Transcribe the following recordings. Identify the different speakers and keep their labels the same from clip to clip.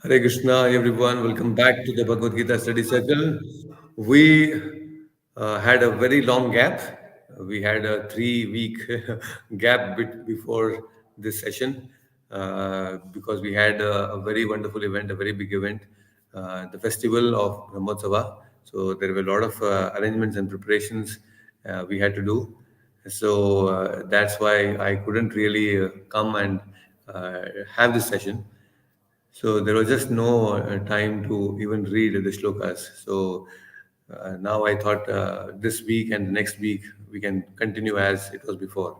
Speaker 1: Hare Krishna, everyone. Welcome back to the Bhagavad Gita Study Circle. We had a very long gap. We had a 3 week gap before this session because we had a very wonderful event, a very big event, the festival of Brahmotsava. So there were a lot of arrangements and preparations we had to do. So that's why I couldn't really come and have this session. So there was just no time to even read the shlokas. So now I thought this week and next week we can continue as it was before.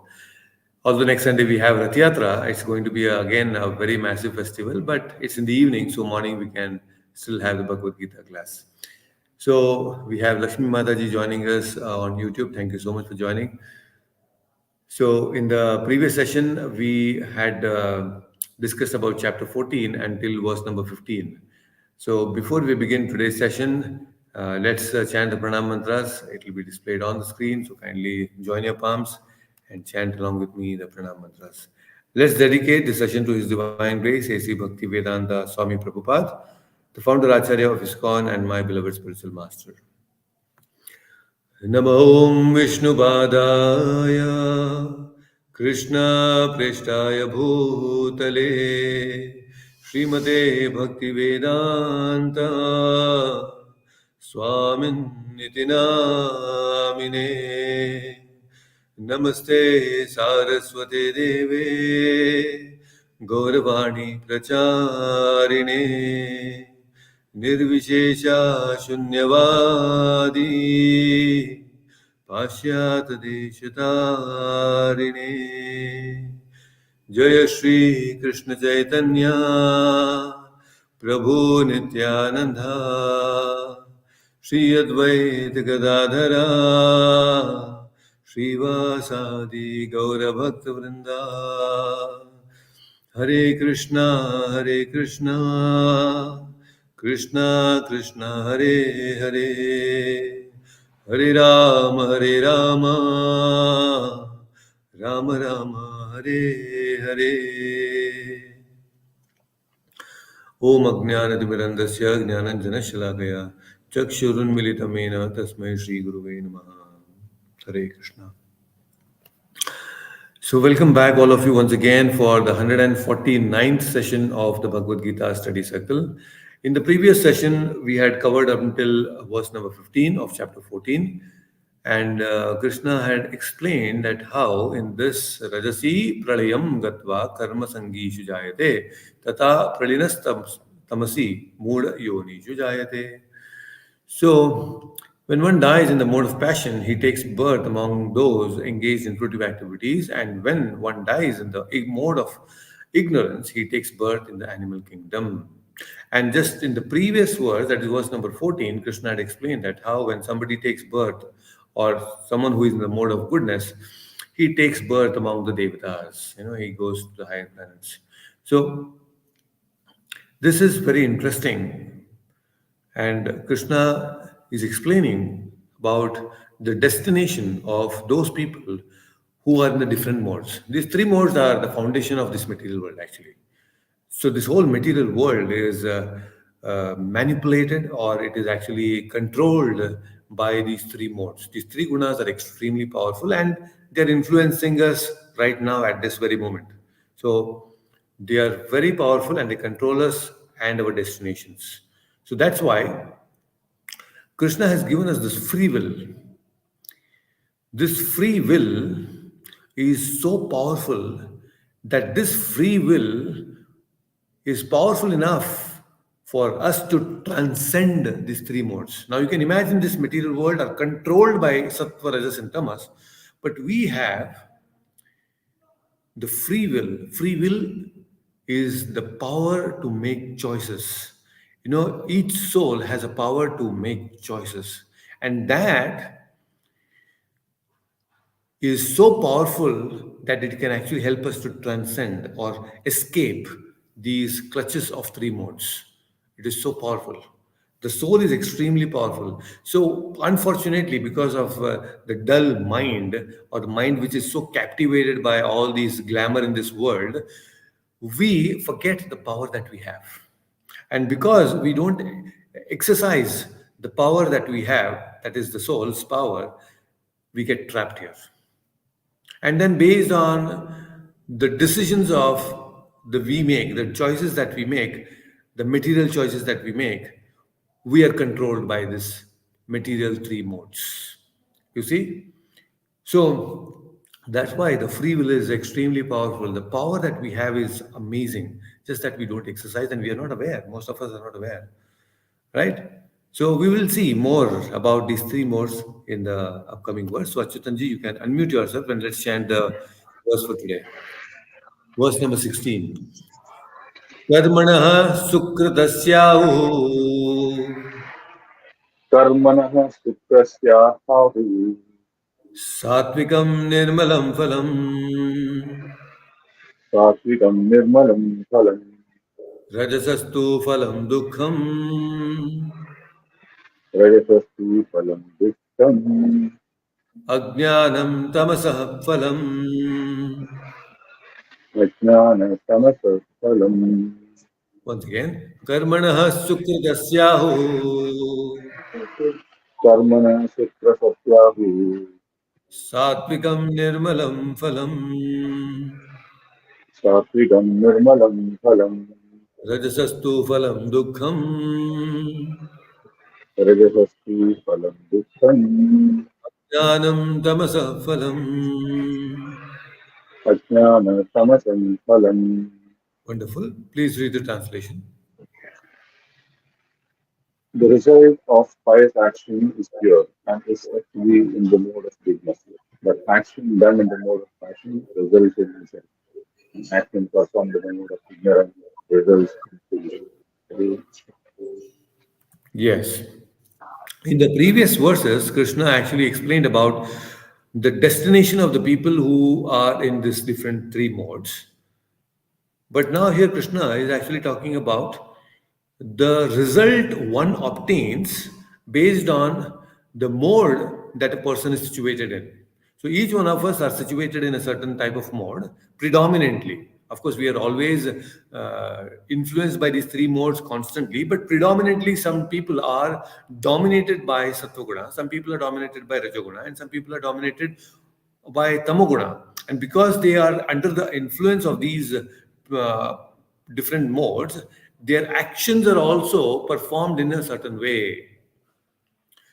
Speaker 1: Although next Sunday we have Rath Yatra, it's going to be again a very massive festival, but it's in the evening, so morning we can still have the Bhagavad Gita class. So we have Lakshmi Mataji joining us on YouTube. Thank you so much for joining. So, in the previous session, we had discussed about chapter 14 until verse number 15. So, before we begin today's session, let's chant the pranam mantras. It will be displayed on the screen. So, kindly join your palms and chant along with me the pranam mantras. Let's dedicate this session to His Divine Grace, A.C. Bhakti Vedanta Swami Prabhupada, the founder Acharya of ISKCON and my beloved spiritual master. नमो विष्णुपादाय कृष्णप्रेष्ठाय भूतले श्रीमते भक्तिवेदान्त स्वामिन्निति नामिने नमस्ते सारस्वते देवे गौरवाणी प्रचारिणे निर्विशेषा शून्यवादी पाश्चात्य देशतारिणे जय श्री कृष्ण चैतन्य प्रभु नित्यानंदा श्री अद्वैत गदाधरा श्रीवासादि गौरभक्त वृंदा हरे Krishna Krishna Krishna Hare Hare Hare Rama Rama Rama Hare Hare Om Ajnanatimirandasya Jnananjanashalakaya Chakshurunmilitamena Tasmai Shri Guruve Namaha. Hare Krishna. So, welcome back, all of you, once again for the 149th session of the Bhagavad Gita Study Circle. In the previous session, we had covered up until verse number 15 of chapter 14, and Krishna had explained that how in this Rajasi Pralayam Gatva Karma Sangishu Jayate Tata Pralinas Tamasi Mood Yonishu Jayate. So, when one dies in the mode of passion, he takes birth among those engaged in fruitive activities, and when one dies in the mode of ignorance, he takes birth in the animal kingdom. And just in the previous verse, that is verse number 14, Krishna had explained that how when somebody takes birth, or someone who is in the mode of goodness, he takes birth among the devatas. He goes to the higher planets. So, this is very interesting. And Krishna is explaining about the destination of those people who are in the different modes. These three modes are the foundation of this material world, actually. So this whole material world is manipulated, or it is actually controlled by these three modes. These three gunas are extremely powerful, and they're influencing us right now at this very moment. So they are very powerful, and they control us and our destinations. So that's why Krishna has given us this free will. This free will is so powerful that this free will is powerful enough for us to transcend these three modes. Now you can imagine this material world are controlled by sattva, rajas, and tamas, but we have the free will. Free will is the power to make choices. Each soul has a power to make choices, and that is so powerful that it can actually help us to transcend or escape these clutches of three modes. It is so powerful. The soul is extremely powerful. So, unfortunately, because of the dull mind, or the mind which is so captivated by all these glamour in this world, we forget the power that we have. And because we don't exercise the power that we have, that is the soul's power, we get trapped here. And then based on the decisions of the we make, the choices that we make, the material choices that we make, we are controlled by this material three modes. You see? So that's why the free will is extremely powerful. The power that we have is amazing, just that we don't exercise and we are not aware. Most of us are not aware, right? So we will see more about these three modes in the upcoming verse. So Achyutanji, you can unmute yourself and let's chant the verse for today. Verse number 16. कर्मणः सुकृतस्याहुः
Speaker 2: कर्मणः शुक्रस्याहुः
Speaker 1: सात्विकं निर्मलं फलम्
Speaker 2: सात्विकं निर्मलं फलम्
Speaker 1: रजसस्तु फलं दुःखम्
Speaker 2: रजसस्तु फलं दुःखम्
Speaker 1: अज्ञानं तमसः फलम्.
Speaker 2: अज्ञानतमसः फलम्
Speaker 1: Once again, कर्मणः सुकृतस्याहुः
Speaker 2: कर्मणः शुक्रसत्याहुः
Speaker 1: सात्विकं निर्मलं फलम्
Speaker 2: सात्विकं निर्मलं फलम्
Speaker 1: रजसस्तु फलं दुःखम्
Speaker 2: रजसस्तु फलं दुःखम्
Speaker 1: ज्ञानं तमसः फलम्.
Speaker 2: अज्ञानतमसं फलम्.
Speaker 1: Wonderful. Please read the translation.
Speaker 2: The result of pious action is pure and is said to be in the mode of goodness. But action done in the mode of passion results in sin. And action performed in the mode of ignorance results in foolishness.
Speaker 1: Yes. In the previous verses, Krishna actually explained about the destination of the people who are in these different three modes. But now here Krishna is actually talking about the result one obtains based on the mode that a person is situated in. So each one of us are situated in a certain type of mode predominantly. Of course, we are always influenced by these three modes constantly, but predominantly some people are dominated by Sattva, some people are dominated by Rajoguna, and some people are dominated by Tamoguna. And because they are under the influence of these different modes, their actions are also performed in a certain way.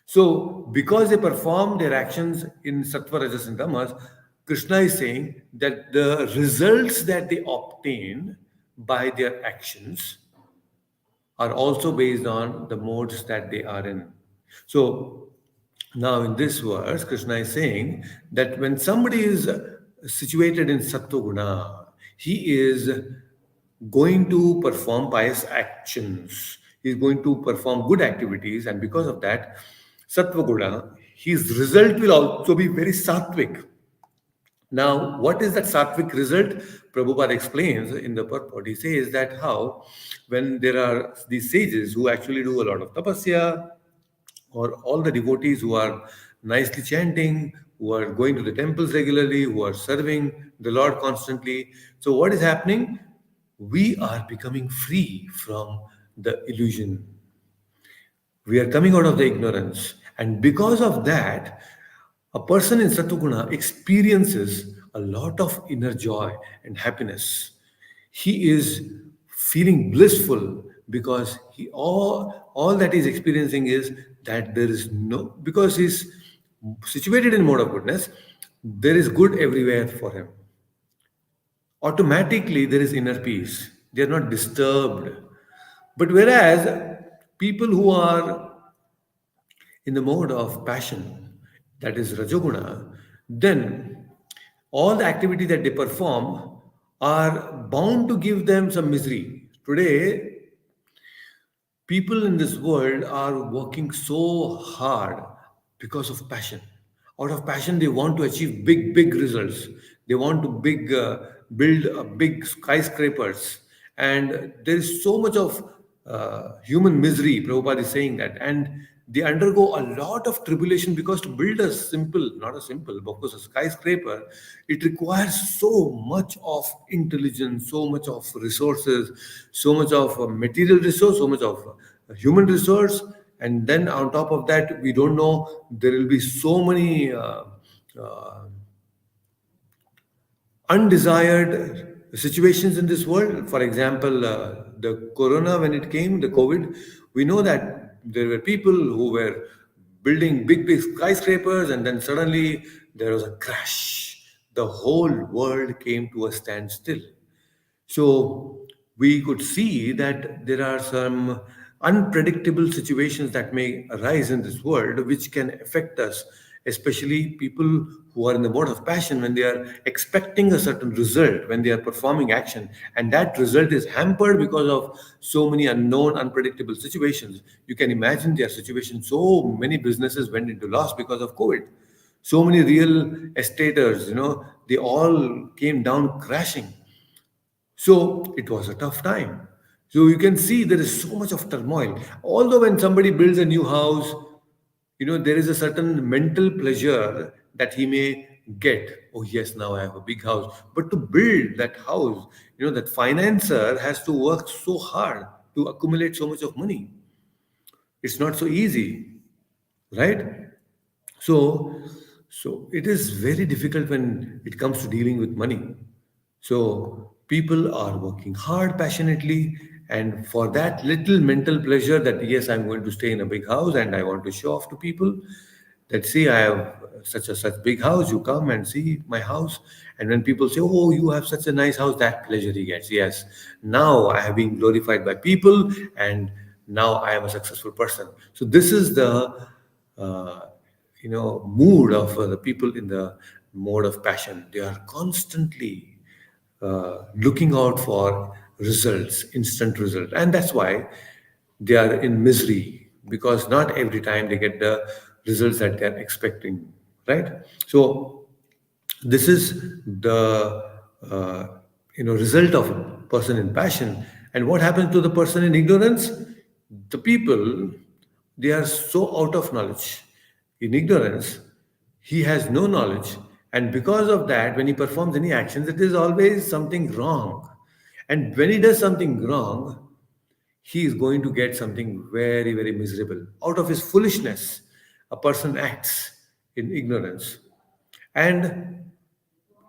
Speaker 1: So, because they perform their actions in Sattva, Rajas, and Tamas, Krishna is saying that the results that they obtain by their actions are also based on the modes that they are in. So, now in this verse, Krishna is saying that when somebody is situated in Sattva Guna, he is going to perform pious actions. He's going to perform good activities, and because of that, Sattva Guna, his result will also be very sattvic. Now, what is that sattvic result? Prabhupada explains in the purport. He says that how, when there are these sages who actually do a lot of tapasya, or all the devotees who are nicely chanting, who are going to the temples regularly, who are serving the Lord constantly. So, what is happening? We are becoming free from the illusion. We are coming out of the ignorance. And because of that, a person in Satuguna experiences a lot of inner joy and happiness. He is feeling blissful because all that he's experiencing is that there is no, because he's situated in mode of goodness, there is good everywhere for him. Automatically there is inner peace. They are not disturbed. But whereas people who are in the mode of passion, that is Rajoguna, then all the activity that they perform are bound to give them some misery. Today, people in this world are working so hard because of passion. Out of passion, they want to achieve big results. They want to build big skyscrapers. And there is so much of human misery, Prabhupada is saying that. And they undergo a lot of tribulation, because to build a simple, not a simple, but of course, a skyscraper, it requires so much of intelligence, so much of resources, so much of material resource, so much of human resource. And then on top of that, we don't know, there will be so many uh, undesired situations in this world. For example, the corona, when it came, the COVID, we know that there were people who were building big, big skyscrapers, and then suddenly there was a crash. The whole world came to a standstill. So we could see that there are some unpredictable situations that may arise in this world which can affect us, especially people who are in the mode of passion, when they are expecting a certain result, when they are performing action, and that result is hampered because of so many unknown, unpredictable situations. You can imagine their situation. So many businesses went into loss because of COVID. So many real estaters, they all came down crashing. So it was a tough time. So you can see there is so much of turmoil. Although when somebody builds a new house, there is a certain mental pleasure that he may get. Oh, yes, now I have a big house. But to build that house, that financer has to work so hard to accumulate so much of money. It's not so easy, right? So so it is very difficult when it comes to dealing with money. So people are working hard passionately, and for that little mental pleasure, that yes, I'm going to stay in a big house and I want to show off to people that, see, I have such a such big house, you come and see my house. And when people say, oh, you have such a nice house, that pleasure he gets. Yes, now I have been glorified by people, and now I am a successful person. So this is the uh, mood of the people in the mode of passion. They are constantly looking out for results, instant result, and that's why they are in misery, because not every time they get the results that they are expecting, right? So this is the uh, result of a person in passion. And what happens to the person in ignorance? The people, they are so out of knowledge. In ignorance, he has no knowledge, and because of that, when he performs any actions, it is always something wrong. And when he does something wrong, he is going to get something very, very miserable. Out of his foolishness, a person acts in ignorance. And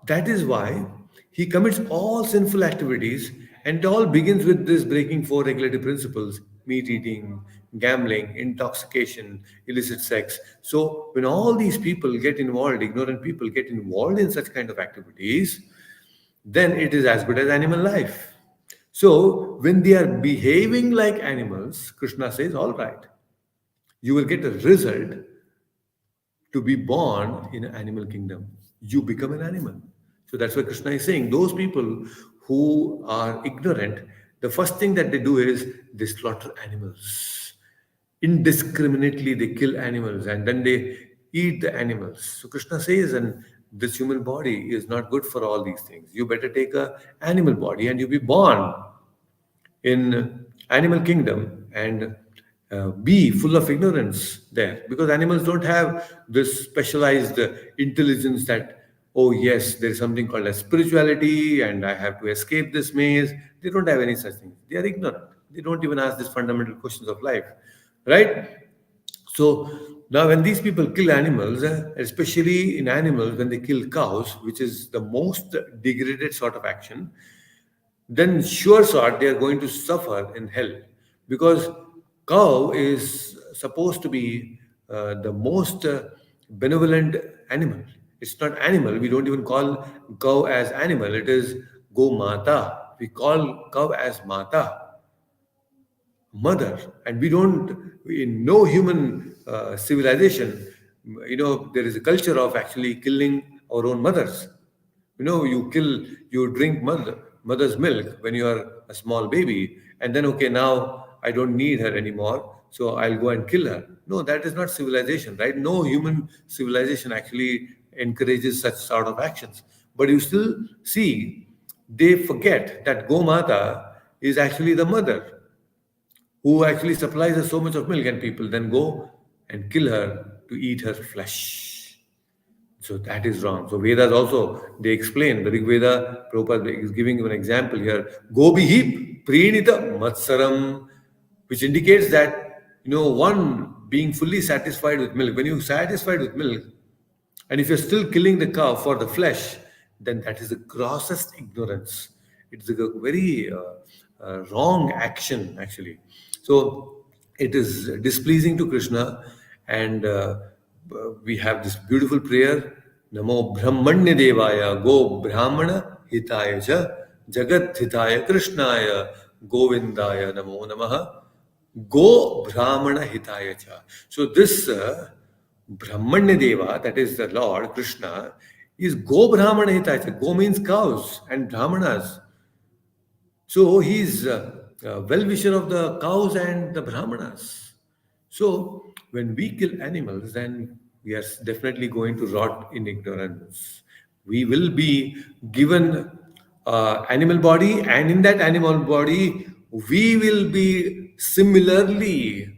Speaker 1: that is why he commits all sinful activities, and it all begins with this breaking four regulative principles: meat eating, gambling, intoxication, illicit sex. So, when all these people get involved, ignorant people get involved in such kind of activities, then it is as good as animal life. So, when they are behaving like animals, Krishna says, all right, you will get a result to be born in an animal kingdom. You become an animal. So that's why Krishna is saying those people who are ignorant, the first thing that they do is they slaughter animals. Indiscriminately, they kill animals and then they eat the animals. So Krishna says, and this human body is not good for all these things. You better take a animal body and you be born in animal kingdom, and be full of ignorance there, because animals don't have this specialized intelligence that, oh yes, there is something called as spirituality and I have to escape this maze. They don't have any such thing. They are ignorant. They don't even ask these fundamental questions of life, right? So now, when these people kill animals, especially in animals, when they kill cows, which is the most degraded sort of action, then sure shot they are going to suffer in hell, because cow is supposed to be the most benevolent animal. It's not animal. We don't even call cow as animal. It is go mata. We call cow as mata, mother. And we don't, in no human civilization, there is a culture of actually killing our own mothers. You drink mother's milk when you are a small baby, and then, okay, now I don't need her anymore, so I'll go and kill her. No, that is not civilization, right? No human civilization actually encourages such sort of actions. But you still see, they forget that Gomata is actually the mother who actually supplies us so much of milk, and people then go. and kill her to eat her flesh. So that is wrong. So Vedas also, they explain, the Rig Veda, Prabhupada is giving you an example here. Gobihi prinita matsaram, which indicates that, one being fully satisfied with milk. When you're satisfied with milk, and if you're still killing the cow for the flesh, then that is the grossest ignorance. It's a very wrong action, actually. So it is displeasing to Krishna, and we have this beautiful prayer Namo Brahmanya Devaya Go Brahmana Hitaya Cha Jagat Hitaya Krishnaya Govindaya Namo Namaha Go Brahmana Hitaya Cha. So this Brahmanya Deva, that is the Lord Krishna, is Go Brahmana Hitaya Cha. Go means cows and Brahmanas. So he is a well-wisher of the cows and the Brahmanas. So when we kill animals, then we are definitely going to rot in ignorance. We will be given animal body, and in that animal body, we will be similarly,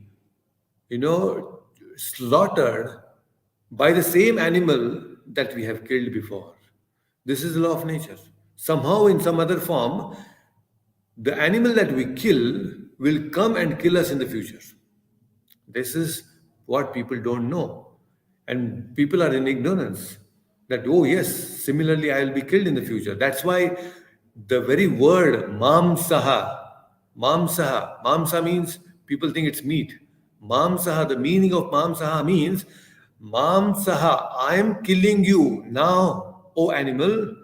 Speaker 1: slaughtered by the same animal that we have killed before. This is the law of nature. Somehow, in some other form, the animal that we kill will come and kill us in the future. This is what people don't know. And people are in ignorance that, oh, yes, similarly, I will be killed in the future. That's why the very word mamsa means people think it's meat. Mamsaha, the meaning of mamsaha means mamsaha, I am killing you now, O animal,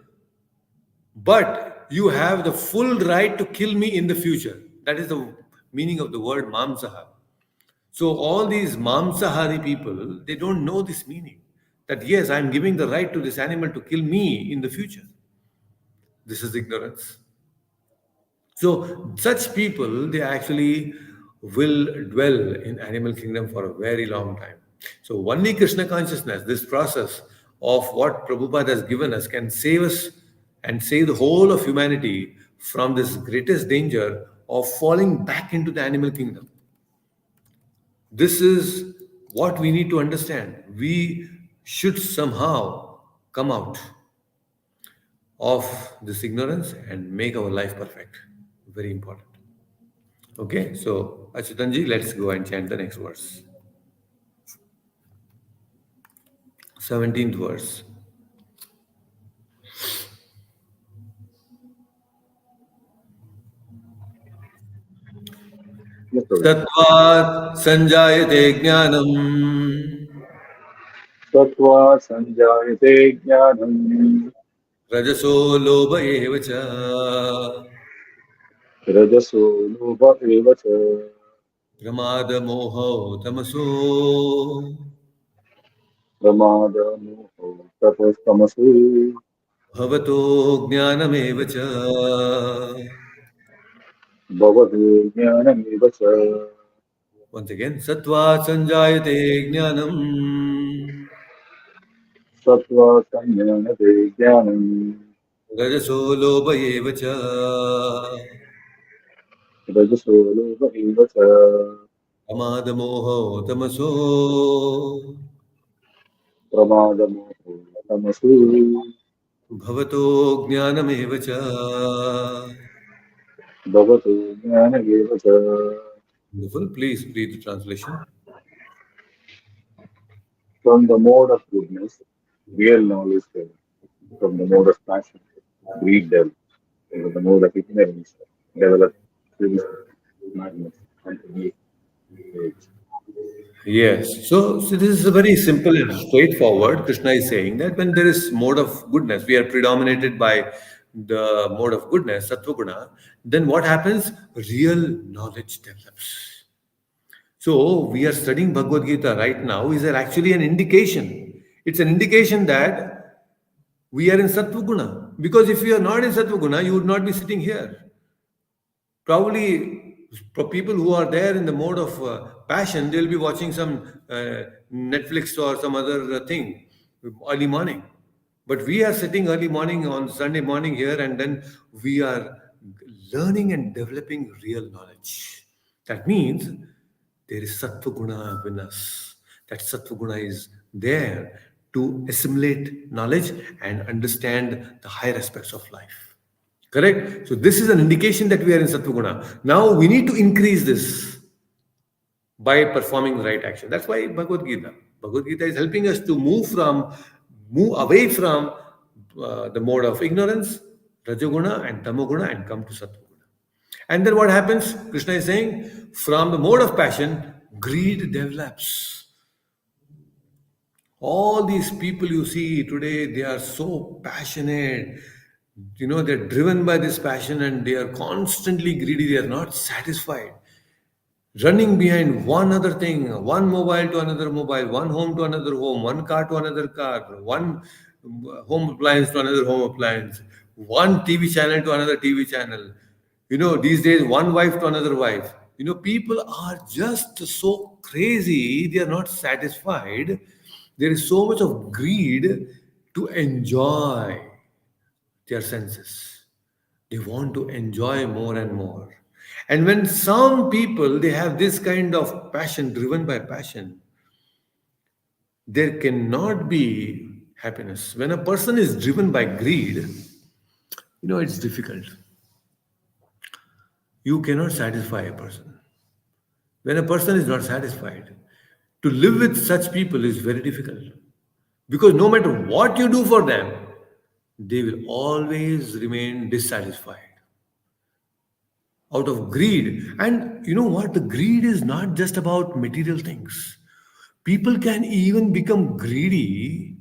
Speaker 1: but you have the full right to kill me in the future. That is the meaning of the word mamsaha. So all these mamsahari people, they don't know this meaning. That yes, I'm giving the right to this animal to kill me in the future. This is ignorance. So such people, they actually will dwell in animal kingdom for a very long time. So only Krishna consciousness, this process of what Prabhupada has given us, can save us and save the whole of humanity from this greatest danger of falling back into the animal kingdom. This is what we need to understand. We should somehow come out of this ignorance and make our life perfect. Very important. Okay, so Achutanji, let's go and chant the next verse. 17th verse.
Speaker 2: Yes, Prabhu.
Speaker 1: Tatvat sanjayate jnanam
Speaker 2: Sattva sanjayate jnanam
Speaker 1: rajaso lobha eva cha
Speaker 2: rajaso lobha eva cha
Speaker 1: pramada moho tamaso
Speaker 2: pramada moho tapastamasu
Speaker 1: bhavato jnanameva cha.
Speaker 2: bhavatu jnanam eva cha
Speaker 1: Once again, Sattva Sanjayate Jnanam
Speaker 2: sattva sanjayate jnanam
Speaker 1: Rajaso Lobha Eva Cha
Speaker 2: rajaso lobha eva cha
Speaker 1: Amada Moho Tamaso
Speaker 2: pramada moho tamasu
Speaker 1: Bhavato Jnanam Eva Cha.
Speaker 2: bhavatu jnanam eva cha.
Speaker 1: Wonderful. Please read the translation.
Speaker 2: From the mode of goodness, real knowledge develops. From the mode of passion, greed develops. From the mode of ignorance, develops foolishness, madness, and age.
Speaker 1: Yes. So this is a very simple and straightforward. Krishna is saying that when there is mode of goodness, we are predominated by the mode of goodness, Sattva Guna, then what happens? Real knowledge develops. So we are studying Bhagavad Gita right now is actually an indication. It's an indication that we are in Sattva Guna. Because if you are not in Sattva Guna, you would not be sitting here. Probably for people who are there in the mode of passion, they'll be watching some Netflix or some other thing early morning. But we are sitting early morning on Sunday morning here, and then we are learning and developing real knowledge. That means there is Sattva Guna in us. That sattva guna is there to assimilate knowledge and understand the higher aspects of life. Correct? So this is an indication that we are in sattva guna. Now we need to increase this by performing the right action. That's why Bhagavad Gita. Bhagavad Gita is helping us to move away from the mode of ignorance, Rajoguna and Tamoguna, and come to Sattva-guna. And then what happens? Krishna is saying, from the mode of passion, greed develops. All these people you see today, they are so passionate. They're driven by this passion and they are constantly greedy. They are not satisfied, running behind one other thing, one mobile to another mobile, one home to another home, one car to another car, one home appliance to another home appliance, one TV channel to another TV channel. These days, one wife to another wife. People are just so crazy, they are not satisfied. There is so much of greed to enjoy their senses. They want to enjoy more and more. And when some people they have this kind of passion, driven by passion, there cannot be happiness. When a person is driven by greed, it's difficult. You cannot satisfy a person. When a person is not satisfied, to live with such people is very difficult. Because no matter what you do for them, they will always remain dissatisfied out of greed. And you know what? The greed is not just about material things. People can even become greedy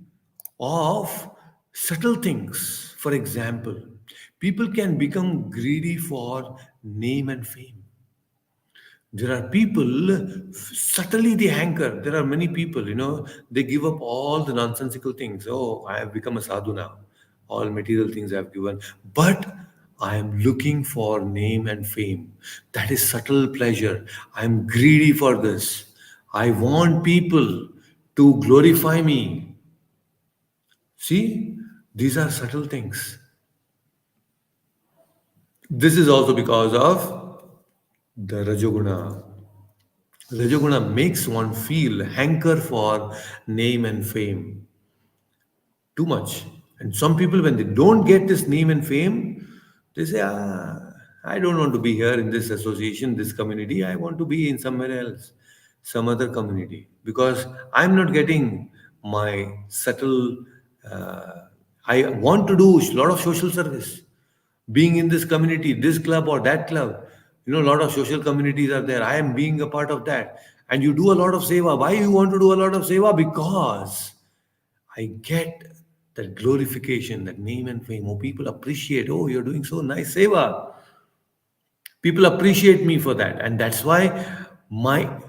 Speaker 1: of subtle things. For example, people can become greedy for name and fame. There are people, subtly they hanker. There are many people, they give up all the nonsensical things. Oh, I have become a sadhu now. All material things I have given. But I am looking for name and fame. That is subtle pleasure. I am greedy for this. I want people to glorify me. See, these are subtle things. This is also because of the Rajoguna. Rajoguna makes one feel hanker for name and fame too much. And some people, when they don't get this name and fame, they say, I don't want to be here in this association, this community. I want to be in somewhere else, some other community. Because I'm not getting my subtle, I want to do a lot of social service. Being in this community, this club or that club, a lot of social communities are there. I am being a part of that. And you do a lot of seva. Why you want to do a lot of seva? Because I get that glorification, that name and fame. Oh, people appreciate. Oh, you're doing so nice seva. People appreciate me for that, and that's why my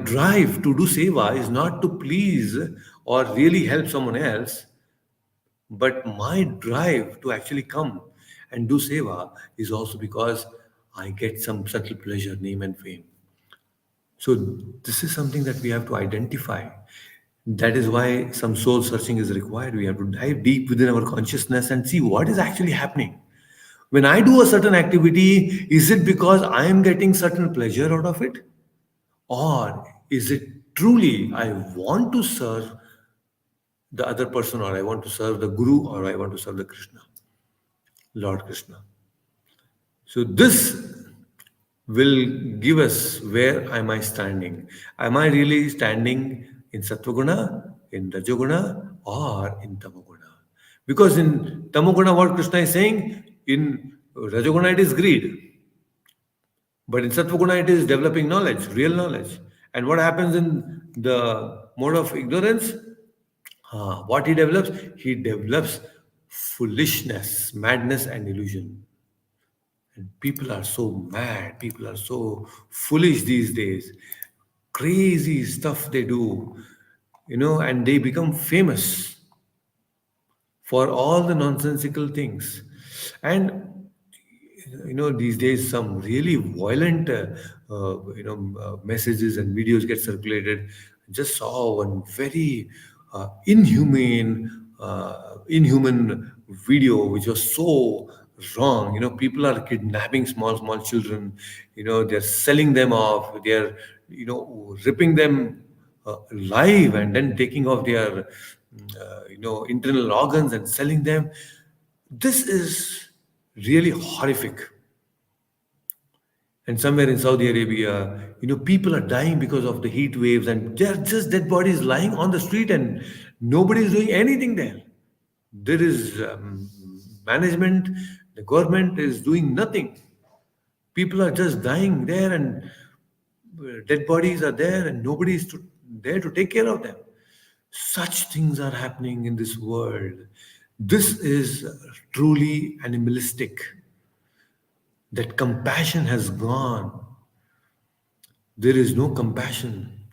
Speaker 1: drive to do seva is not to please or really help someone else, but my drive to actually come and do seva is also because I get some subtle pleasure, name and fame. So this is something that we have to identify. That is why some soul searching is required. We have to dive deep within our consciousness and see what is actually happening. When I do a certain activity, is it because I am getting certain pleasure out of it? Or is it truly I want to serve the other person, or I want to serve the Guru, or I want to serve the Krishna, Lord Krishna? So this will give us where am I standing? Am I really standing in Satvaguna, in Rajoguna, or in Tamoguna? Because in Tamoguna, what Krishna is saying, in Rajoguna it is greed. But in Satvaguna it is developing knowledge, real knowledge. And what happens in the mode of ignorance? What he develops? He develops foolishness, madness, and illusion. And people are so mad, people are so foolish these days. Crazy stuff they do, and they become famous for all the nonsensical things. And these days some really violent messages and videos get circulated. I just saw one very inhuman video which was so wrong. People are kidnapping small children. They're selling them off. They're ripping them live and then taking off their internal organs and selling them. This is really horrific. And somewhere in Saudi Arabia, people are dying because of the heat waves, and they're just dead bodies lying on the street, and nobody is doing anything there. There is management, the government is doing nothing. People are just dying there, and dead bodies are there, and nobody is there to take care of them. Such things are happening in this world. This is truly animalistic. That compassion has gone. There is no compassion.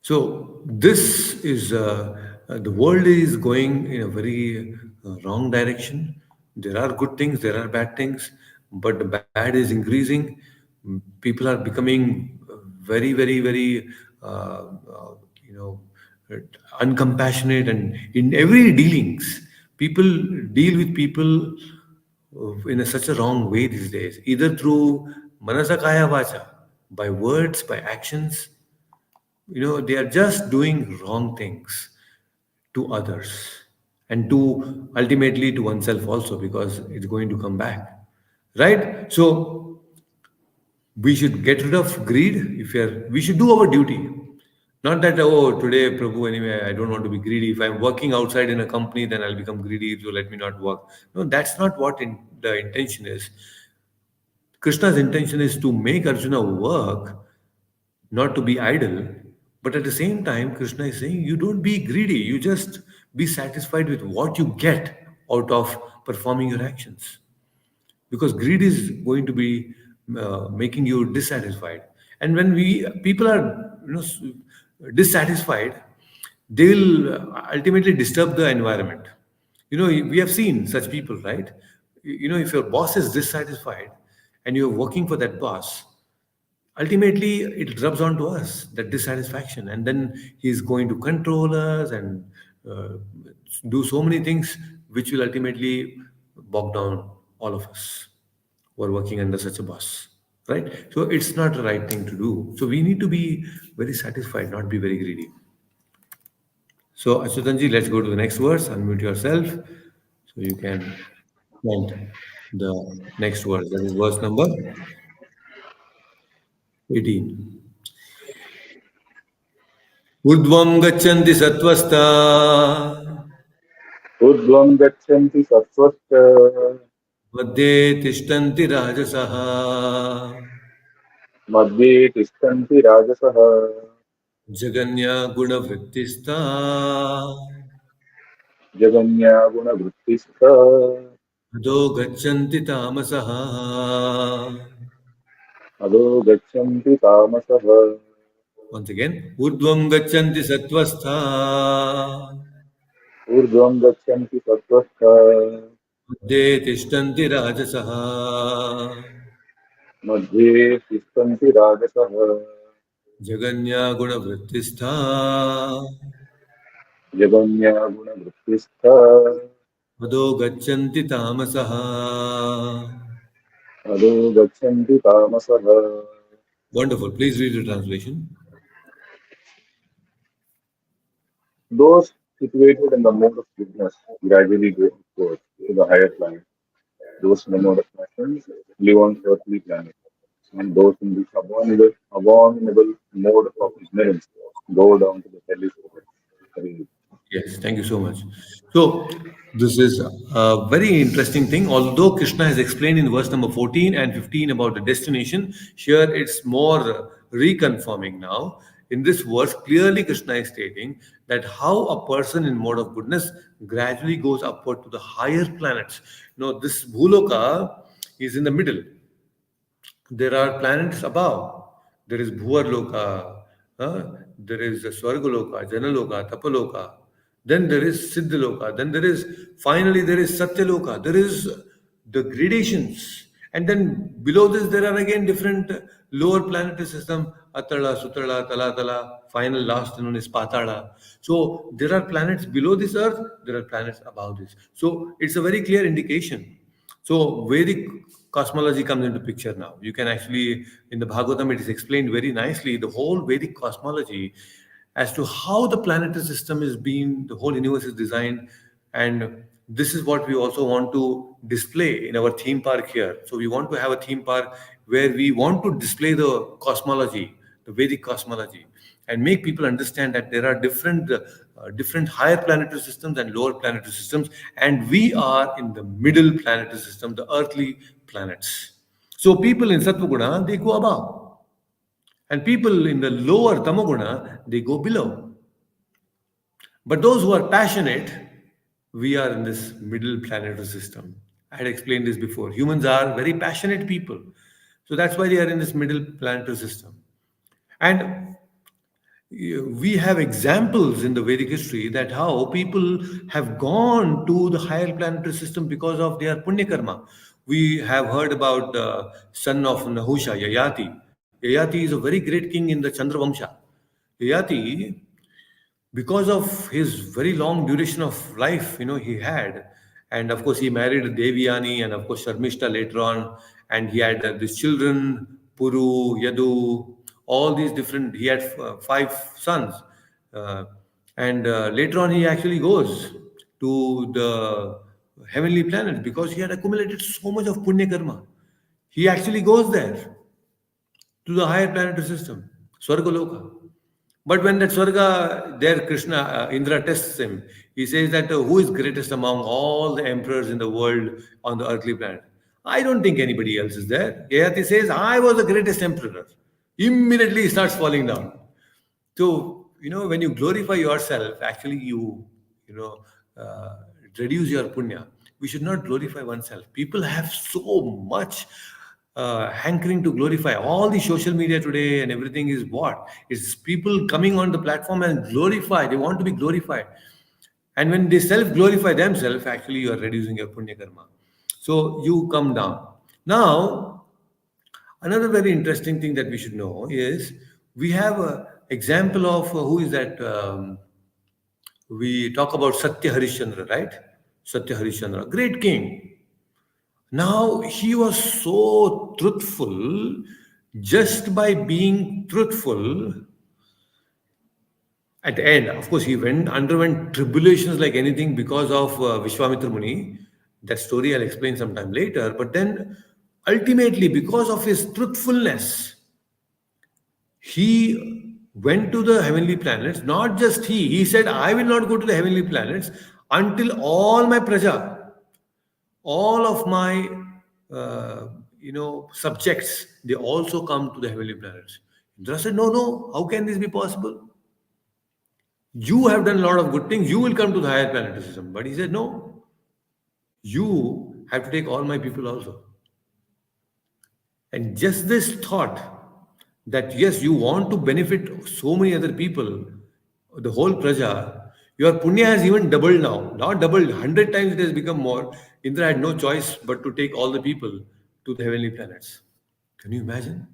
Speaker 1: So this is the world is going in a very wrong direction. There are good things, there are bad things, but the bad is increasing. People are becoming very, very, very, uh, uh, you know, uncompassionate, and in every dealings, people deal with people in such a wrong way these days, either through manasa kaya vacha, by words, by actions. They are just doing wrong things to others, and to ultimately to oneself also, because it's going to come back, right? So we should get rid of greed. If we should do our duty. Not that, oh, today, Prabhu, anyway, I don't want to be greedy. If I'm working outside in a company, then I'll become greedy, so let me not work. No, that's not what the intention is. Krishna's intention is to make Arjuna work, not to be idle. But at the same time, Krishna is saying, you don't be greedy. You just be satisfied with what you get out of performing your actions. Because greed is going to be making you dissatisfied. And when people are dissatisfied, they'll ultimately disturb the environment. We have seen such people, right? If your boss is dissatisfied and you're working for that boss, ultimately it rubs onto us, that dissatisfaction, and then he's going to control us and uh, do so many things which will ultimately bog down all of us who are working under such a boss, right? So it's not the right thing to do. So we need to be very satisfied, not be very greedy. So Achutanji, let's go to the next verse. Unmute yourself so you can chant the next verse. That is verse number 18. ऊर्ध्वं गच्छन्ति सत्त्वस्ता
Speaker 2: ऊर्ध्वं गच्छन्ति सत्त्वश्च
Speaker 1: मध्ये तिष्ठन्ति राजसः
Speaker 2: मध्ये तिष्ठन्ति राजसः
Speaker 1: जगन्या गुणवृत्तिस्ता
Speaker 2: जगन्या गुणवृत्तिस्थ
Speaker 1: अधो गच्छन्ति तामसः.
Speaker 2: अधो गच्छन्ति तामसः
Speaker 1: Once again, ऊर्ध्वं गच्छन्ति सत्त्वस्था
Speaker 2: ऊर्ध्वं गच्छन्ति सत्त्वश्च
Speaker 1: मध्ये तिष्ठन्ति राजसः
Speaker 2: मध्ये तिष्ठन्ति राजसः
Speaker 1: जगन्या गुणवृत्तिस्था
Speaker 2: जगन्या गुणवृत्तिस्थ
Speaker 1: अधो गच्छन्ति तामसः.
Speaker 2: अधो गच्छन्ति तामसः
Speaker 1: Wonderful. Please read the translation.
Speaker 2: Those situated in the mode of goodness gradually go upward to the higher planet. Those in the mode of passion live on earthly planets. And those in the abominable mode of ignorance go down to the hellish planet.
Speaker 1: Yes, thank you so much. So, this is a very interesting thing. Although Krishna has explained in verse number 14 and 15 about the destination, here it's more reconfirming now. In this verse, clearly Krishna is stating that how a person in mode of goodness gradually goes upward to the higher planets. This Bhuloka is in the middle. There are planets above. There is Bhuvarloka, there is Swargaloka, Janaloka, Tapaloka. Then there is Siddhaloka. Then finally there is Satyaloka. There is the gradations. And then below this there are again different lower planetary system, Atala, Sutala, Tala, Tala, final last known is Patala. So there are planets below this earth, there are planets above this. So it's a very clear indication. So Vedic cosmology comes into picture now. You can actually, in the Bhagavatam, it is explained very nicely, the whole Vedic cosmology as to how the planetary system is being, the whole universe is designed. And this is what we also want to display in our theme park here. So we want to have a theme park where we want to display the cosmology, the Vedic cosmology, and make people understand that there are different higher planetary systems and lower planetary systems, and we are in the middle planetary system, the earthly planets. So people in Sattva they go above, and people in the lower Tamaguna they go below. But those who are passionate, we are in this middle planetary system. I had explained this before. Humans are very passionate people. So that's why they are in this middle planetary system. And we have examples in the Vedic history that how people have gone to the higher planetary system because of their punya karma. We have heard about the son of Nahusha, Yayati. Yayati is a very great king in the Chandra Vamsha. Yayati, because of his very long duration of life, he had, and of course he married Devyani and of course Sharmishta later on, and he had these children, Puru, Yadu, all these different. He had five sons, uh, and later on he actually goes to the heavenly planet because he had accumulated so much of punya karma. He actually goes there to the higher planetary system, Swargaloka. But when that Swarga, there Krishna, Indra tests him, he says that who is greatest among all the emperors in the world on the earthly planet? I don't think anybody else is there. Yayati says, I was the greatest emperor. Immediately he starts falling down. So, when you glorify yourself, actually you know, uh, reduce your punya. We should not glorify oneself. People have so much hankering to glorify. All the social media today and everything is what? It's people coming on the platform and glorify. They want to be glorified. And when they self glorify themselves, actually you are reducing your punya karma. So you come down. Now, another very interesting thing that we should know is we have an example of who is that? We talk about Satya Harishchandra, right? Satya Harishchandra, great king. Now he was so truthful, just by being truthful. At the end, of course, he underwent tribulations like anything because of Vishwamitra Muni. That story I'll explain sometime later. But then, ultimately, because of his truthfulness, he went to the heavenly planets. Not just he said, I will not go to the heavenly planets until all my praja, all of my subjects, they also come to the heavenly planets. Indra said, no, how can this be possible? You have done a lot of good things, you will come to the higher planetary system. But he said, no, you have to take all my people also. And just this thought that yes, you want to benefit so many other people, the whole praja, your punya has even doubled now. Not doubled, 100 times it has become more. Indra had no choice but to take all the people to the heavenly planets. Can you imagine?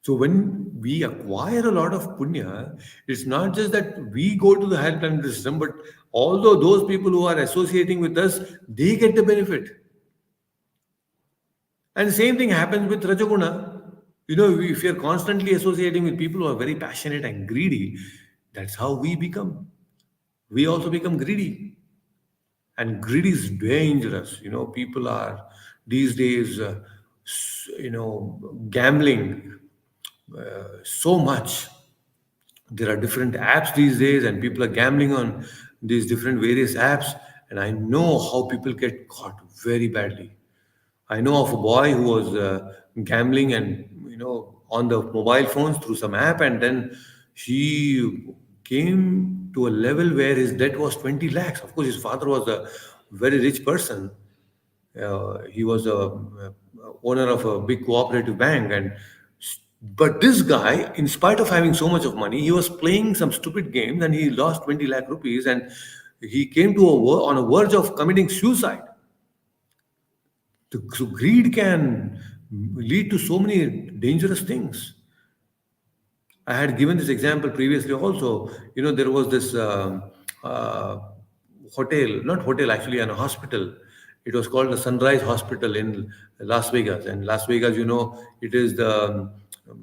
Speaker 1: So when we acquire a lot of punya, it's not just that we go to the higher planetary system, but although those people who are associating with us, they get the benefit. And the same thing happens with Rajaguna. If you're constantly associating with people who are very passionate and greedy, that's how we become. We also become greedy. And greed is dangerous. People are these days, gambling so much. There are different apps these days, and people are gambling on these different various apps. And I know how people get caught very badly. I know of a boy who was gambling and on the mobile phones through some app, and then he came to a level where his debt was 20 lakhs. Of course, his father was a very rich person. He was a owner of a big cooperative bank, but this guy, in spite of having so much of money, he was playing some stupid games and he lost 20 lakh rupees, and he came to on a verge of committing suicide. So greed can lead to so many dangerous things. I had given this example previously also. There was this uh, hotel, not hotel, actually, an hospital It was called the Sunrise Hospital in Las Vegas. And Las Vegas, it is the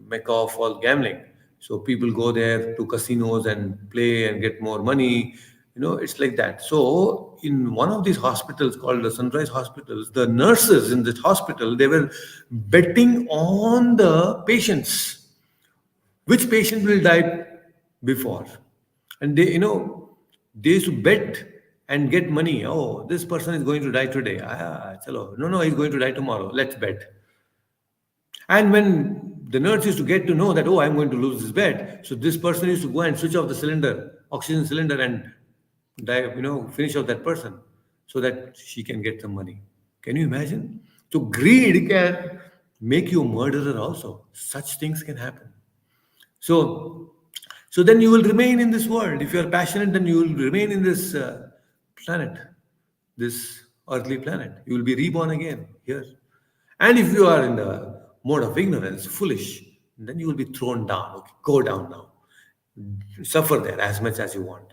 Speaker 1: mecca of all gambling. So people go there to casinos and play and get more money. It's like that. So in one of these hospitals called the Sunrise Hospitals, the nurses in this hospital, they were betting on the patients, which patient will die before. And they used to bet and get money. Oh, this person is going to die today. Chalo. No, he's going to die tomorrow. Let's bet. And when the nurse used to get to know that, oh, I'm going to lose this bet, so this person used to go and switch off the cylinder, oxygen cylinder, and die, finish off that person so that she can get some money. Can you imagine? So greed can make you a murderer also. Such things can happen. So, so then you will remain in this world. If you are passionate, then you will remain in this planet, this earthly planet. You will be reborn again here. And if you are in the mode of ignorance, foolish, then you will be thrown down. Okay, go down now. Suffer there as much as you want.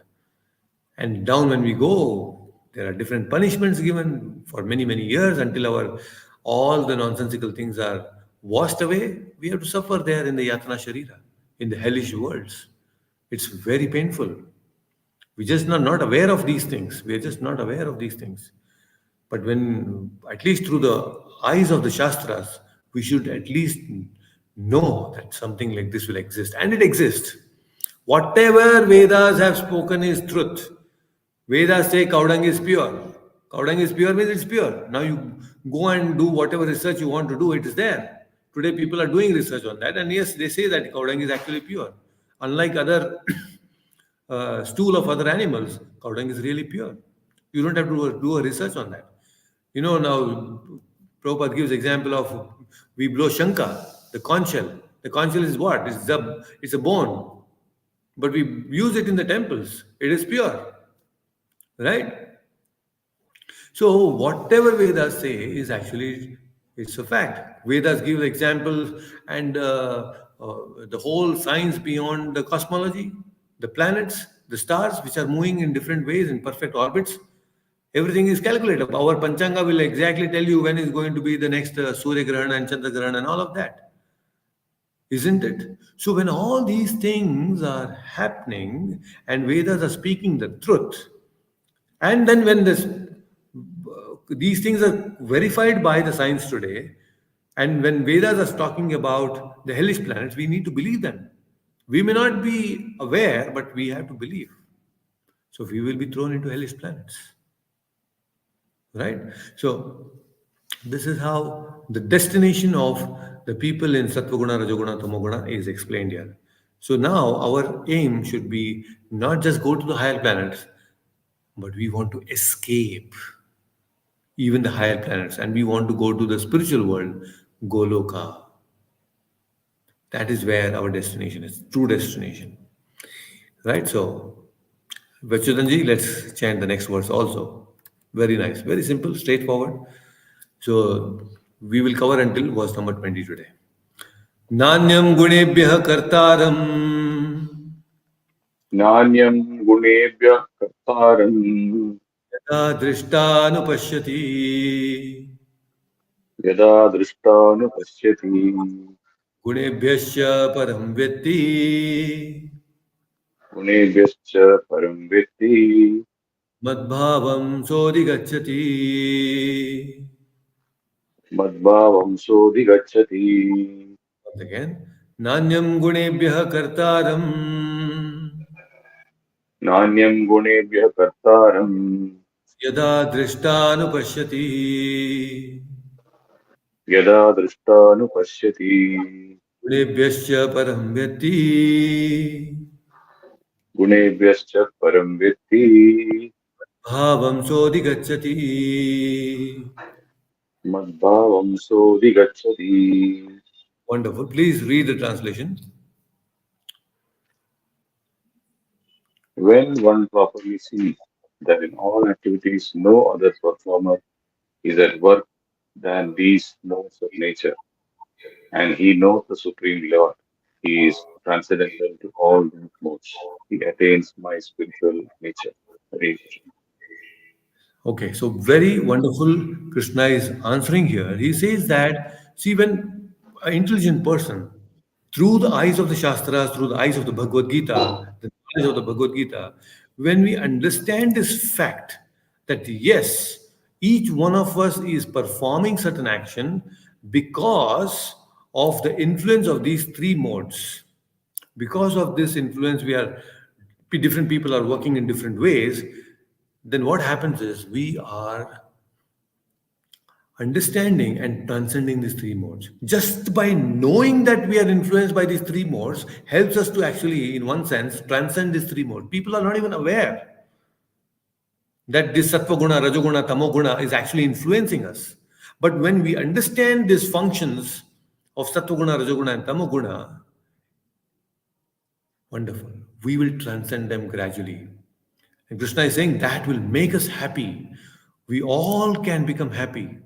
Speaker 1: And down when we go, there are different punishments given for many, many years until our all the nonsensical things are washed away. We have to suffer there in the Yatna Sharira, in the hellish worlds. It's very painful. We're just not aware of these things. We're just not aware of these things. But when, at least through the eyes of the Shastras, we should at least know that something like this will exist. And it exists. Whatever Vedas have spoken is truth. Vedas say Kaudang is pure. Kaudang is pure means it's pure. Now you go and do whatever research you want to do, it is there. Today people are doing research on that, and yes, they say that Kaudang is actually pure. Unlike other stool of other animals, Kaudang is really pure. You don't have to do a research on that. Now Prabhupada gives example of we blow Shanka, the conch shell. The conch shell is what? It's a bone. But we use it in the temples. It is pure. Right? So whatever Vedas say is actually it's a fact. Vedas give examples and the whole science beyond the cosmology, the planets, the stars which are moving in different ways in perfect orbits. Everything is calculated. Our Panchanga will exactly tell you when is going to be the next Surya Grahana and Chandra Grahana and all of that. Isn't it? So when all these things are happening and Vedas are speaking the truth, and then when these things are verified by the science today, and when Vedas are talking about the hellish planets, we need to believe them. We may not be aware, but we have to believe. So we will be thrown into hellish planets. Right? So this is how the destination of the people in Satvaguna, Rajoguna, Tamoguna is explained here. So now our aim should be not just go to the higher planets, but we want to escape even the higher planets and we want to go to the spiritual world, Goloka. That is where our destination is, true destination. Right? So, Vachudanji, let's chant the next verse also. Very nice, very simple, straightforward. So, we will cover until verse number 20 today. Nanyam gunebhyah kartaram
Speaker 2: नान्यं गुणेभ्यः कर्तारम्
Speaker 1: yada drishtanupashyati
Speaker 2: यदा दृष्टानुपश्यति
Speaker 1: gunebhyasya param vetti
Speaker 2: गुणेभ्यश्च परं वेत्ति
Speaker 1: madbhavam sodigachyati.
Speaker 2: मद्भावं सोऽधिगच्छति
Speaker 1: Once again, nanyam gunebhyah kartaram
Speaker 2: नान्यं गुणेभ्यः कर्तारम्
Speaker 1: yada drishtanupashyati
Speaker 2: यदा दृष्टानुपश्यति
Speaker 1: gunebhyasya param vetti
Speaker 2: गुणेभ्यश्च परं वेत्ति
Speaker 1: bhavam sodigachyati.
Speaker 2: मद्भावं सोऽधिगच्छति.
Speaker 1: Wonderful. Please read the translation.
Speaker 2: When one properly sees that in all activities no other performer is at work than these laws of nature, and he knows the Supreme Lord, he is transcendental to all those modes. He attains my spiritual nature. Hare Krishna.
Speaker 1: Okay, so very wonderful. Krishna is answering here. He says that, see, when an intelligent person, through the eyes of the Shastras, through the eyes of the Bhagavad Gita, the knowledge of the Bhagavad Gita, when we understand this fact that yes, each one of us is performing certain action because of the influence of these three modes. Because of this influence, different people are working in different ways. Then what happens is we are understanding and transcending these three modes. Just by knowing that we are influenced by these three modes helps us to actually, in one sense, transcend these three modes. People are not even aware that this sattva guna, rajoguna, tamoguna is actually influencing us. But when we understand these functions of sattva guna, rajoguna, and tamoguna, wonderful. We will transcend them gradually. And Krishna is saying that will make us happy. We all can become happy.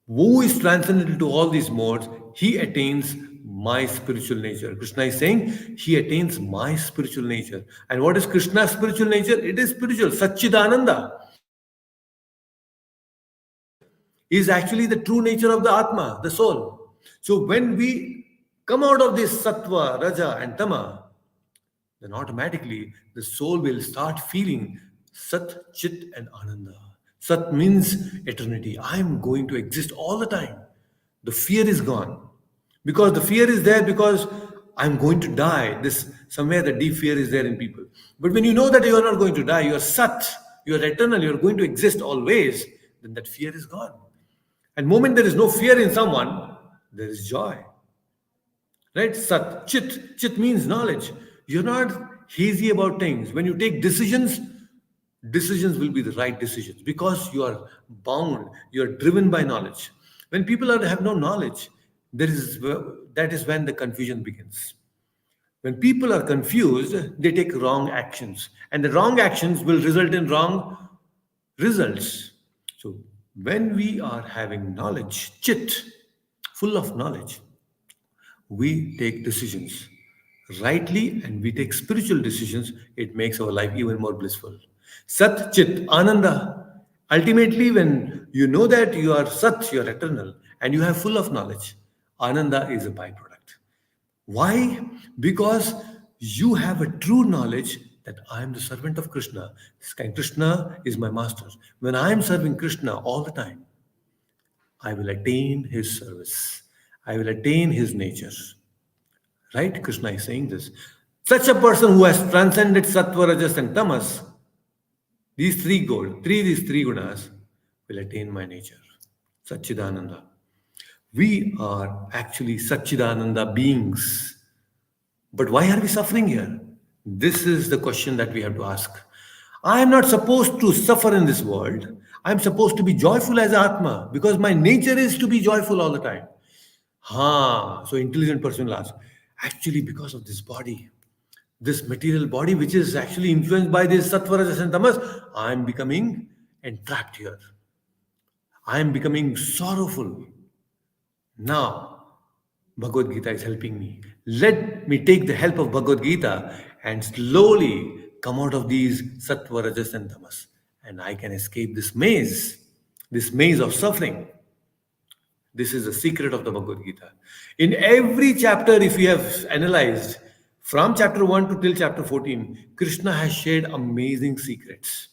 Speaker 1: Who is transcendental to all these modes, he attains my spiritual nature. Krishna is saying he attains my spiritual nature. And what is Krishna's spiritual nature? It is spiritual. Satchidananda is actually the true nature of the Atma, the soul. So when we come out of this sattva, raja, and tama, then automatically the soul will start feeling Sat, Chit, and Ananda. Sat means eternity. I am going to exist all the time. The fear is gone. Because the fear is there because I'm going to die. This somewhere the deep fear is there in people. But when you know that you are not going to die, you are Sat, you are eternal, you are going to exist always, then that fear is gone. And moment there is no fear in someone, there is joy. Right? Sat, Chit. Chit means knowledge. You're not hazy about things. When you take decisions, decisions will be the right decisions because you are bound, you are driven by knowledge. When people have no knowledge, that is when the confusion begins. When people are confused, they take wrong actions, and the wrong actions will result in wrong results. So, when we are having knowledge, chit, full of knowledge, we take decisions rightly and we take spiritual decisions, it makes our life even more blissful. Sat Chit Ananda. Ultimately, when you know that you are Sat, you are eternal, and you have full of knowledge, Ananda is a byproduct. Why? Because you have a true knowledge that I am the servant of Krishna. Krishna is my master. When I am serving Krishna all the time, I will attain his service. I will attain his nature. Right? Krishna is saying this. Such a person who has transcended sattva, rajas, and tamas, these three gunas, will attain my nature. Satchidananda. We are actually Satchidananda beings. But why are we suffering here? This is the question that we have to ask. I am not supposed to suffer in this world. I am supposed to be joyful as Atma because my nature is to be joyful all the time. So intelligent person will ask, actually because of this body, this material body which is actually influenced by this sattva, rajas and tamas, I am becoming entrapped here. I am becoming sorrowful. Now, Bhagavad Gita is helping me. Let me take the help of Bhagavad Gita and slowly come out of these sattva, rajas and tamas. And I can escape this maze of suffering. This is the secret of the Bhagavad Gita. In every chapter, if we have analyzed from chapter 1 to till chapter 14, Krishna has shared amazing secrets.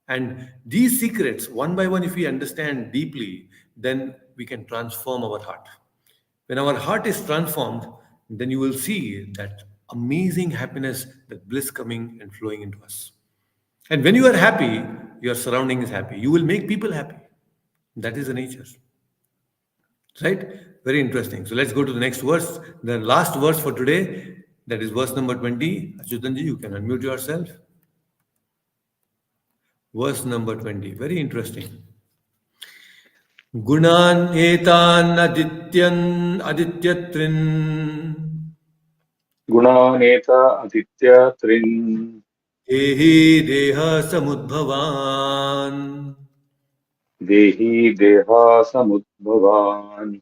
Speaker 1: And these secrets, one by one, if we understand deeply, then we can transform our heart. When our heart is transformed, then you will see that amazing happiness, that bliss coming and flowing into us. And when you are happy, your surrounding is happy. You will make people happy. That is the nature. Right? Very interesting. So let's go to the next verse. The last verse for today, that is verse number 20. Achyutanji, you can unmute yourself. Verse number 20. Very interesting. Gunan etan adityatrin
Speaker 2: गुणानेता Aditya त्रिन्
Speaker 1: ehi deha samudbhavan
Speaker 2: देही देहा समुद्भवान्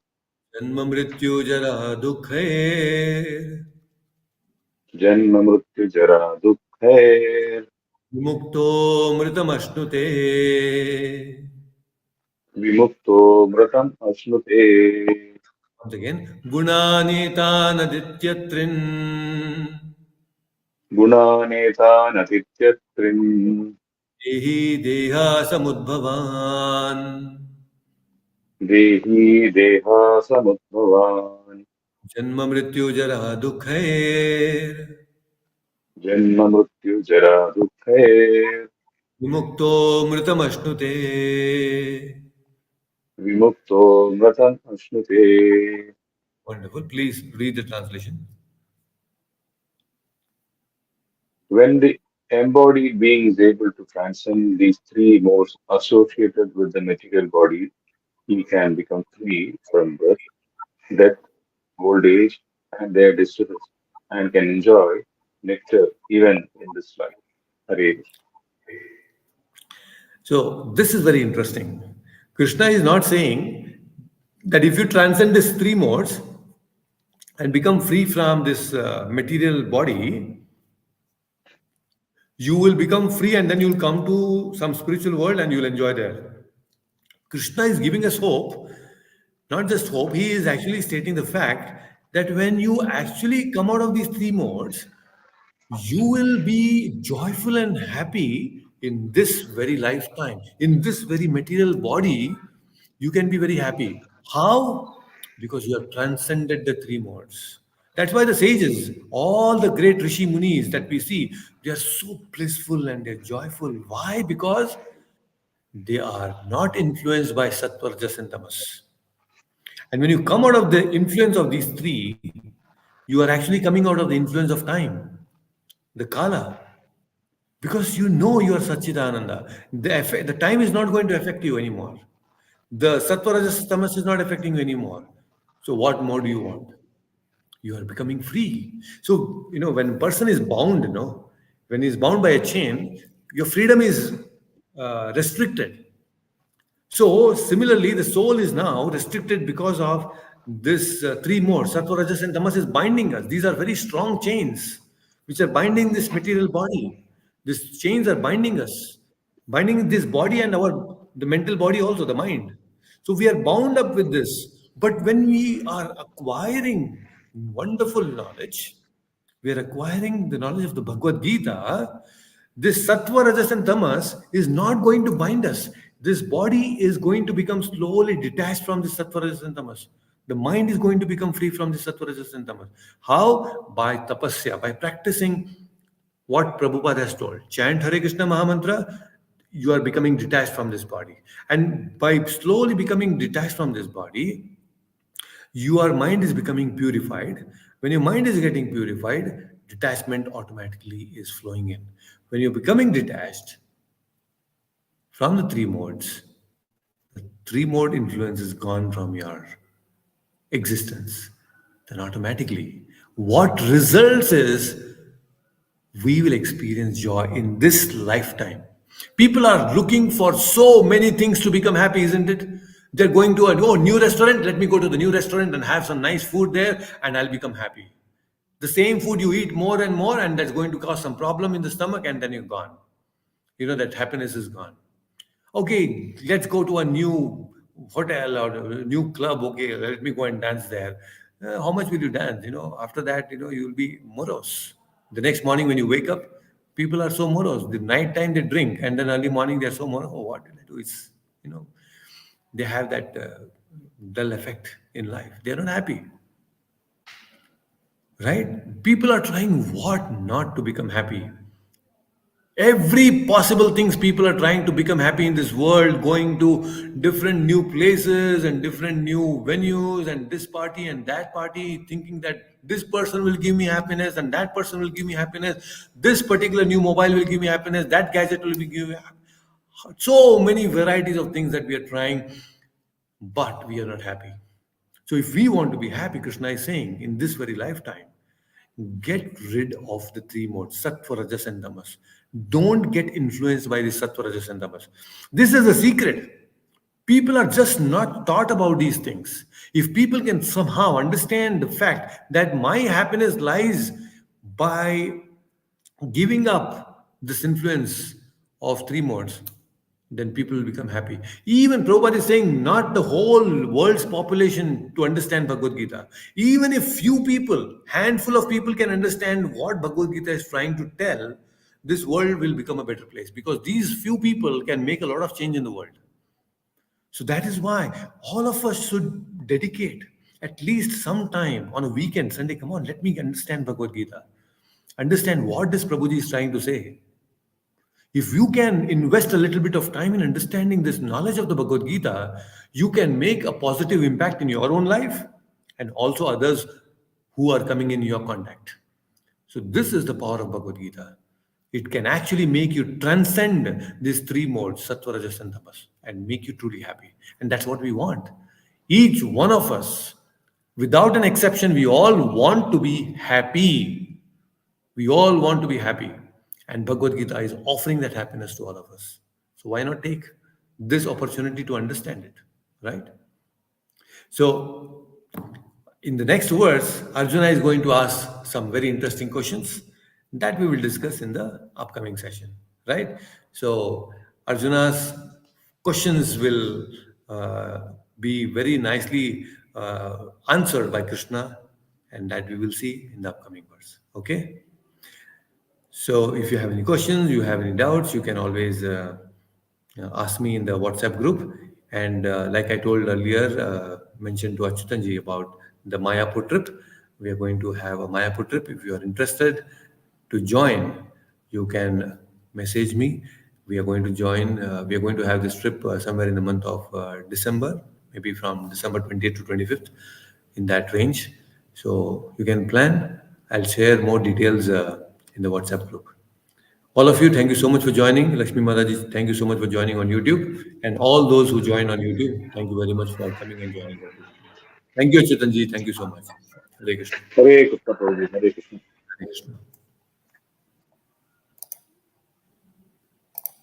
Speaker 1: janma mrityu jara dukhair
Speaker 2: जन्म मृत्यु जरा दुःखैर्
Speaker 1: विमुक्तो मृतमश्नुते.
Speaker 2: विमुक्तो मृतम् अश्नुते.
Speaker 1: Once again, गुणानेतानदित्यत्रिन्
Speaker 2: गुणानेतानतीत्यत्रिन्
Speaker 1: देहि देहा समुद्भवान्
Speaker 2: देही देहासमुद्भवान्
Speaker 1: जन्म मृत्यु जरा दुःखैर्
Speaker 2: जन्म मृत्यु जरा दुःखे
Speaker 1: विमुक्तो मृतमश्नुते.
Speaker 2: विमुक्तो मृतम् अश्नुते.
Speaker 1: Wonderful. Please read the translation.
Speaker 2: When the embodied being is able to transcend these three modes associated with the material body, he can become free from birth, death, old age, and their distress, and can enjoy nectar even in this life. Hare Krishna.
Speaker 1: So, this is very interesting. Krishna is not saying that if you transcend these three modes and become free from this material body, you will become free and then you'll come to some spiritual world and you'll enjoy there. Krishna is giving us hope, not just hope, he is actually stating the fact that when you actually come out of these three modes, you will be joyful and happy in this very lifetime, in this very material body. You can be very happy. How? Because you have transcended the three modes. That's why the sages, all the great rishi munis that we see, they are so blissful and they're joyful. Why? Because they are not influenced by sattva, rajas, and tamas. And when you come out of the influence of these three, you are actually coming out of the influence of time, the kala, because you know you are Satchidananda. The time is not going to affect you anymore. The sattva, rajas, tamas is not affecting you anymore. So what more do you want? You are becoming free. So, when a person is bound, when he's bound by a chain, your freedom is restricted. So, similarly, the soul is now restricted because of this three more. Sattva, Rajas, and Tamas is binding us. These are very strong chains which are binding this material body. These chains are binding us, binding this body and the mental body also, the mind. So we are bound up with this. But when we are acquiring wonderful knowledge, we are acquiring the knowledge of the Bhagavad Gita, this sattva, rajas, and tamas is not going to bind us. This body is going to become slowly detached from the sattva, rajas, and tamas. The mind is going to become free from the sattva, rajas, and tamas. How? By tapasya, by practicing what Prabhupada has told. Chant Hare Krishna Mahamantra, you are becoming detached from this body. And by slowly becoming detached from this body, your mind is becoming purified. When your mind is getting purified, detachment automatically is flowing in. When you're becoming detached from the three modes, the three mode influence is gone from your existence. Then automatically, what results is we will experience joy in this lifetime. People are looking for so many things to become happy, isn't it? They're going to a new restaurant. Let me go to the new restaurant and have some nice food there, and I'll become happy. The same food you eat more and more, and that's going to cause some problem in the stomach, and then you're gone. You know that happiness is gone. Okay, let's go to a new hotel or a new club. Okay, let me go and dance there. How much will you dance? After that, you'll be morose. The next morning when you wake up, people are so morose. The night time they drink, and then early morning they're so morose. Oh, what did I do? You know, they have that dull effect in life. They're not happy, right? People are trying what not to become happy. Every possible things people are trying to become happy in this world, going to different new places and different new venues and this party and that party, thinking that this person will give me happiness and that person will give me happiness, this particular new mobile will give me happiness, that gadget will be give me so many varieties of things that we are trying, but we are not happy. So if we want to be happy, Krishna is saying in this very lifetime, get rid of the three modes, sattva, rajas, and tamas. Don't get influenced by the sattva, rajas, and tamas. This is a secret. People are just not taught about these things. If people can somehow understand the fact that my happiness lies by giving up this influence of three modes, then people will become happy. Even Prabhupada is saying not the whole world's population to understand Bhagavad Gita. Even if few people, handful of people can understand what Bhagavad Gita is trying to tell, this world will become a better place because these few people can make a lot of change in the world. So that is why all of us should dedicate at least some time on a weekend, Sunday. Come on, let me understand Bhagavad Gita. Understand what this Prabhuji is trying to say. If you can invest a little bit of time in understanding this knowledge of the Bhagavad Gita, you can make a positive impact in your own life and also others who are coming in your contact. So, this is the power of Bhagavad Gita. It can actually make you transcend these three modes, sattva, rajas, and tapas, and make you truly happy. And that's what we want. Each one of us, without an exception, we all want to be happy. We all want to be happy. And Bhagavad Gita is offering that happiness to all of us. So why not take this opportunity to understand it? Right? So in the next verse, Arjuna is going to ask some very interesting questions that we will discuss in the upcoming session. Right? So Arjuna's questions will be very nicely answered by Krishna, and that we will see in the upcoming verse. Okay? So if you have any questions, you have any doubts, you can always ask me in the WhatsApp group. And like I told earlier, mentioned to Achyutanji about the Mayapur trip. We are going to have a Mayapur trip. If you are interested to join, you can message me. We are going to join. We are going to have this trip somewhere in the month of December, maybe from December 20th to 25th, in that range. So you can plan. I'll share more details in the WhatsApp group. All of you, thank you so much for joining. Lakshmi Mataji, thank you so much for joining on YouTube. And all those who joined on YouTube, thank you very much for coming and joining on YouTube. Thank you, Chetanji. Thank you so much. Hare Krishna.
Speaker 2: Hare Krishna, Prabhuji, Hare Krishna.
Speaker 1: Hare Krishna.